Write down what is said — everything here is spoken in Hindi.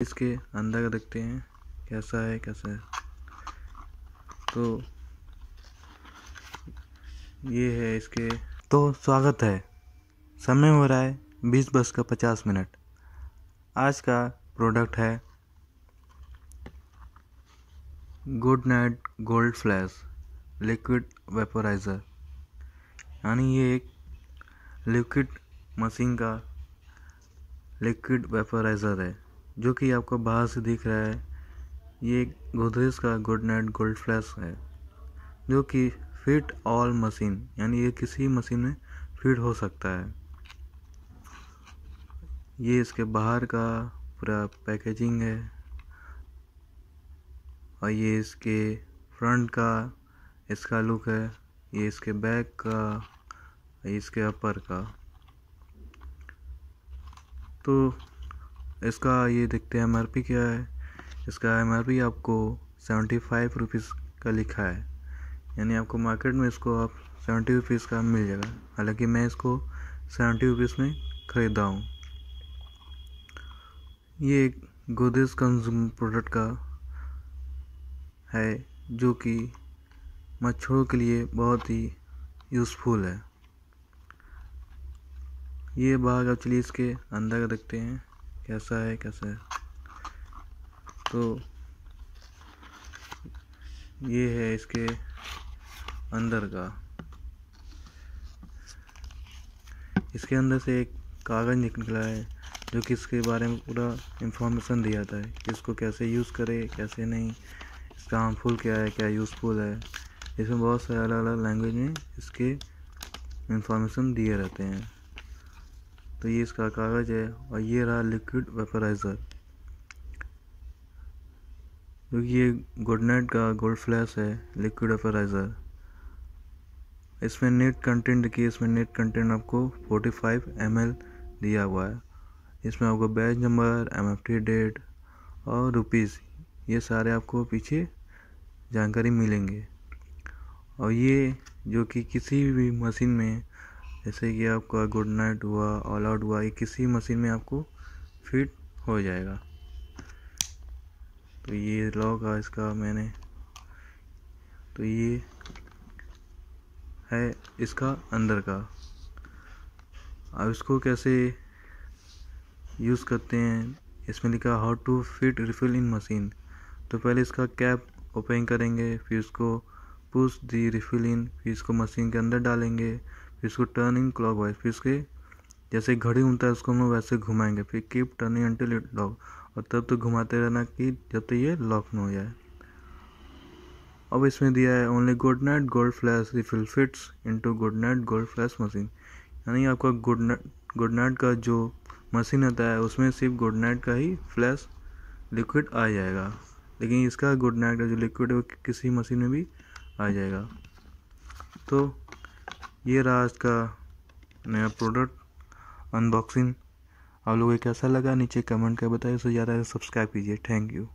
इसके अंदर का देखते हैं कैसा है तो ये है इसके। तो स्वागत है। समय हो रहा है 20:50। आज का प्रोडक्ट है good night gold flash liquid vaporiser, यानी ये एक लिक्विड मशीन का लिक्विड वेपोराइज़र है जो कि आपको बाहर से दिख रहा है। ये गोदरेज का गुड नाइट गोल्ड फ्लैश है जो कि फिट ऑल मशीन, यानी ये किसी मशीन में फिट हो सकता है। ये इसके बाहर का पूरा पैकेजिंग है और ये इसके फ्रंट का इसका लुक है, ये इसके बैक का, इसके अपर का। तो इसका ये देखते हैं MRP क्या है। इसका MRP आपको 75 रुपीज़ का लिखा है, यानी आपको मार्केट में इसको आप 70 रुपीज़ का मिल जाएगा। हालांकि मैं इसको 70 रुपीज़ में ख़रीदा हूँ। ये एक गोदरेज कंज्यूमर प्रोडक्ट का है जो कि मच्छरों के लिए बहुत ही यूज़फुल है। ये बाहर अब चलिए इसके अंदर का देखते हैं कैसा है तो ये है इसके अंदर का। इसके अंदर से एक कागज़ निकला है जो कि इसके बारे में पूरा इंफॉर्मेशन दिया था है कि इसको कैसे यूज़ करें कैसे नहीं, इसका हार्मफुल क्या है क्या यूज़फुल है। इसमें बहुत सारे अलग अलग लैंग्वेज में इसके इंफॉर्मेशन दिए रहते हैं। तो ये इसका कागज़ है और ये रहा लिक्विड वेपोराइज़र जो कि ये गुड नाइट का गोल्ड फ्लैश है लिक्विड वेपोराइज़र। इसमें नेट कंटेंट देखिए, इसमें नेट कंटेंट आपको 45 ml दिया हुआ है। इसमें आपको बैच नंबर, MFT डेट और रुपीज़, ये सारे आपको पीछे जानकारी मिलेंगे। और ये जो कि किसी भी मशीन में, जैसे कि आपका गुड नाइट हुआ, ऑल आउट हुआ, ये किसी मशीन में आपको फिट हो जाएगा। तो ये लॉक है इसका मैंने, तो ये है इसका अंदर का। अब इसको कैसे यूज़ करते हैं, इसमें लिखा how to fit refill in machine. तो पहले इसका कैप ओपन करेंगे, फिर इसको पुश दी रिफिल इन, फिर इसको मशीन के अंदर डालेंगे, फिर इसको टर्न इन क्लॉकवाइज, फिर इसके जैसे घड़ी घूमता है उसको हम लोग वैसे घुमाएंगे, फिर keep turning until it lock, और तब तक घुमाते रहना कि जब तक ये लॉक न हो जाए। अब इसमें दिया है only good night gold flash refill fits into good night gold flash machine, यानी आपका गुड नाइट का जो मशीन आता है उसमें सिर्फ गुड नाइट का ही फ्लैश लिक्विड आ जाएगा, लेकिन इसका गुड नाइट का जो लिक्विड है वो किसी मशीन में भी आ जाएगा। तो ये रहा आज का नया प्रोडक्ट अनबॉक्सिंग। आप लोगों को कैसा लगा नीचे कमेंट कर बताइए। उससे ज़्यादा सब्सक्राइब कीजिए। Thank you.